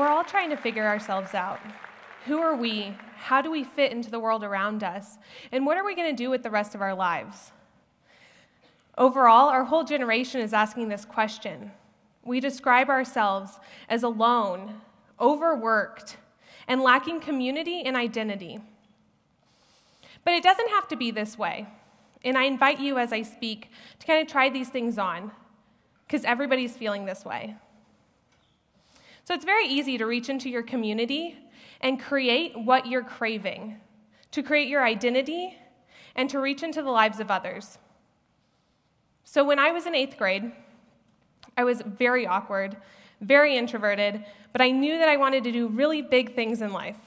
we're all trying to figure ourselves out. Who are we? How do we fit into the world around us? And what are we going to do with the rest of our lives? Overall, our whole generation is asking this question. We describe ourselves as alone, overworked, and lacking community and identity. But it doesn't have to be this way. And I invite you as I speak to kind of try these things on, because everybody's feeling this way. So it's very easy to reach into your community and create what you're craving, to create your identity, and to reach into the lives of others. So when I was in 8th grade, I was very awkward, very introverted, but I knew that I wanted to do really big things in life.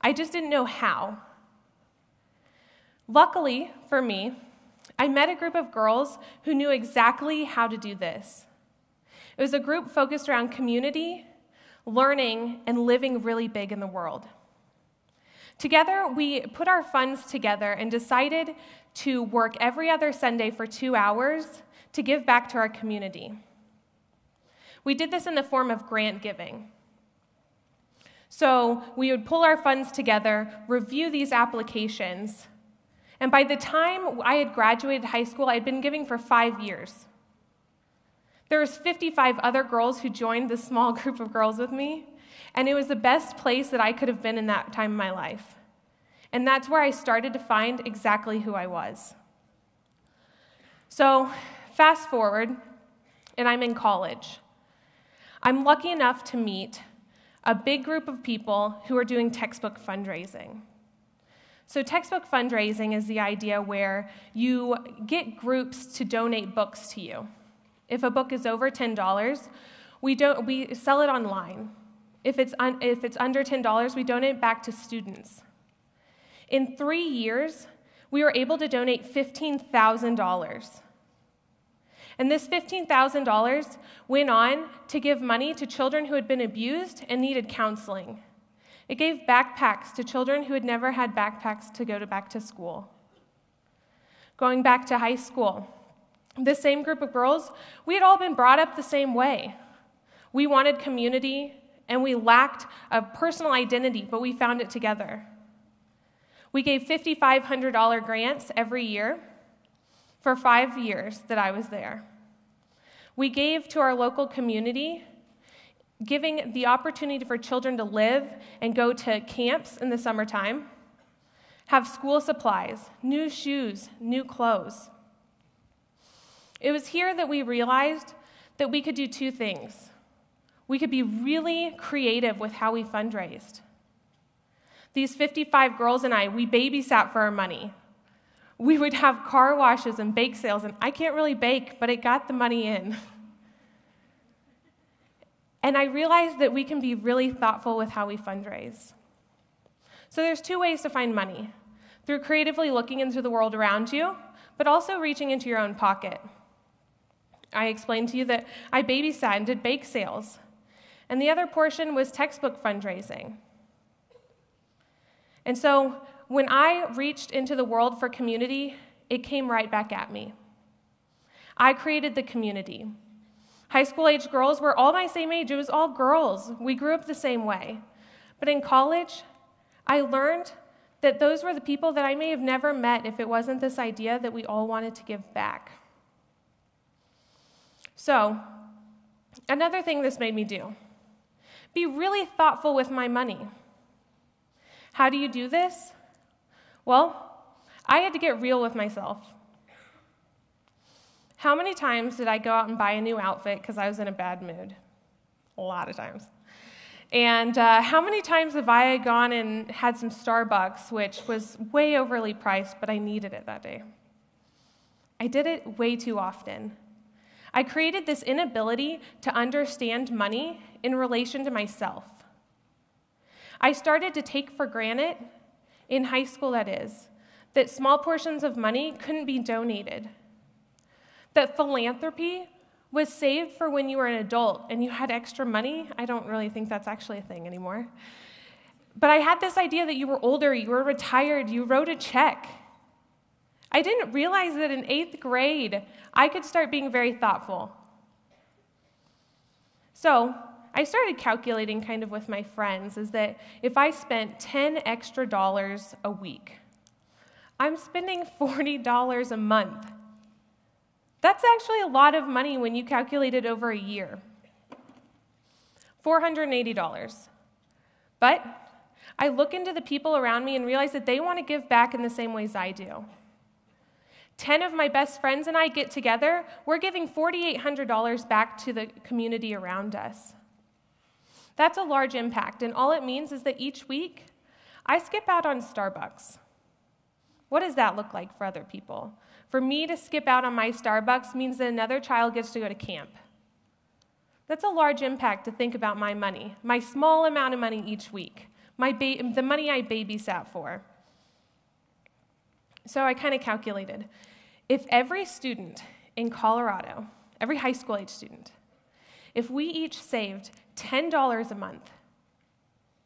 I just didn't know how. Luckily for me, I met a group of girls who knew exactly how to do this. It was a group focused around community, learning, and living really big in the world. Together, we put our funds together and decided to work every other Sunday for 2 hours to give back to our community. We did this in the form of grant giving. So we would pull our funds together, review these applications, and by the time I had graduated high school, I had been giving for 5 years. There was 55 other girls who joined this small group of girls with me, and it was the best place that I could have been in that time of my life. And that's where I started to find exactly who I was. So, fast forward, and I'm in college. I'm lucky enough to meet a big group of people who are doing textbook fundraising. So textbook fundraising is the idea where you get groups to donate books to you. If a book is over $10, we sell it online. If it's under $10, we donate it back to students. In 3 years, we were able to donate $15,000. And this $15,000 went on to give money to children who had been abused and needed counseling. It gave backpacks to children who had never had backpacks to go back to school. Going back to high school, this same group of girls, we had all been brought up the same way. We wanted community, and we lacked a personal identity, but we found it together. We gave $5,500 grants every year for 5 years that I was there. We gave to our local community, giving the opportunity for children to live and go to camps in the summertime, have school supplies, new shoes, new clothes. It was here that we realized that we could do 2 things. We could be really creative with how we fundraised. These 55 girls and I, we babysat for our money. We would have car washes and bake sales, and I can't really bake, but it got the money in. And I realized that we can be really thoughtful with how we fundraise. So there's 2 ways to find money: through creatively looking into the world around you, but also reaching into your own pocket. I explained to you that I babysat and did bake sales, and the other portion was textbook fundraising. And so when I reached into the world for community, it came right back at me. I created the community. High school-age girls were all my same age. It was all girls. We grew up the same way. But in college, I learned that those were the people that I may have never met if it wasn't this idea that we all wanted to give back. So, another thing this made me do: be really thoughtful with my money. How do you do this? Well, I had to get real with myself. How many times did I go out and buy a new outfit because I was in a bad mood? A lot of times. And how many times have I gone and had some Starbucks, which was way overly priced, but I needed it that day? I did it way too often. I created this inability to understand money in relation to myself. I started to take for granted, in high school that is, that small portions of money couldn't be donated. That philanthropy was saved for when you were an adult and you had extra money. I don't really think that's actually a thing anymore. But I had this idea that you were older, you were retired, you wrote a check. I didn't realize that in 8th grade, I could start being very thoughtful. So, I started calculating kind of with my friends is that if I spent $10 extra a week, I'm spending $40 a month. That's actually a lot of money when you calculate it over a year. $480. But I look into the people around me and realize that they want to give back in the same ways I do. 10 of my best friends and I get together, we're giving $4,800 back to the community around us. That's a large impact, and all it means is that each week, I skip out on Starbucks. What does that look like for other people? For me to skip out on my Starbucks means that another child gets to go to camp. That's a large impact to think about my money, my small amount of money each week, the money I babysat for. So I kind of calculated, if every student in Colorado, every high school age student, if we each saved $10 a month,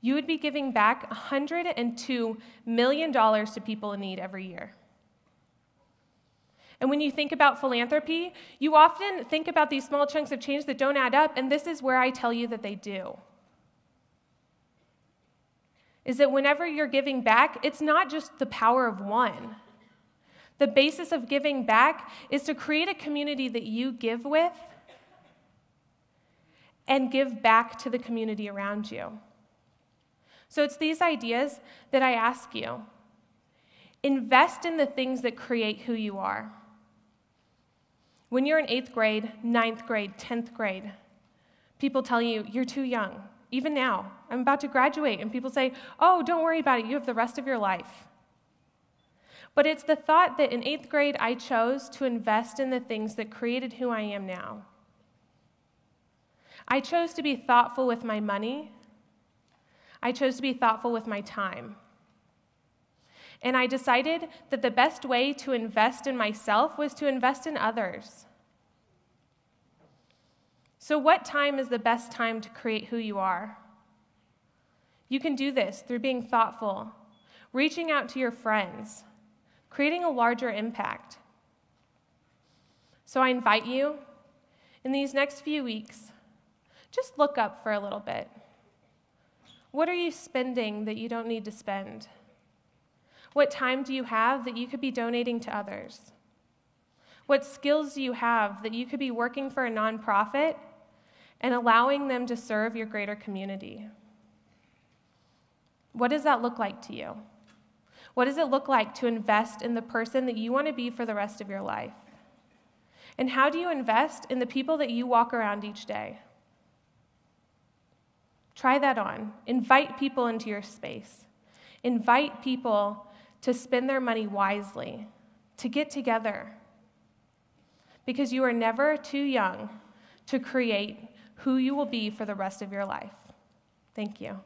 you would be giving back $102 million to people in need every year. And when you think about philanthropy, you often think about these small chunks of change that don't add up, and this is where I tell you that they do. Is that whenever you're giving back, it's not just the power of one. The basis of giving back is to create a community that you give with and give back to the community around you. So it's these ideas that I ask you. Invest in the things that create who you are. When you're in 8th grade, 9th grade, 10th grade, people tell you, you're too young. Even now, I'm about to graduate, and people say, oh, don't worry about it, you have the rest of your life. But it's the thought that in 8th grade, I chose to invest in the things that created who I am now. I chose to be thoughtful with my money. I chose to be thoughtful with my time. And I decided that the best way to invest in myself was to invest in others. So what time is the best time to create who you are? You can do this through being thoughtful, reaching out to your friends, creating a larger impact. So I invite you, in these next few weeks, just look up for a little bit. What are you spending that you don't need to spend? What time do you have that you could be donating to others? What skills do you have that you could be working for a nonprofit and allowing them to serve your greater community? What does that look like to you? What does it look like to invest in the person that you want to be for the rest of your life? And how do you invest in the people that you walk around each day? Try that on. Invite people into your space. Invite people to spend their money wisely, to get together. Because you are never too young to create who you will be for the rest of your life. Thank you.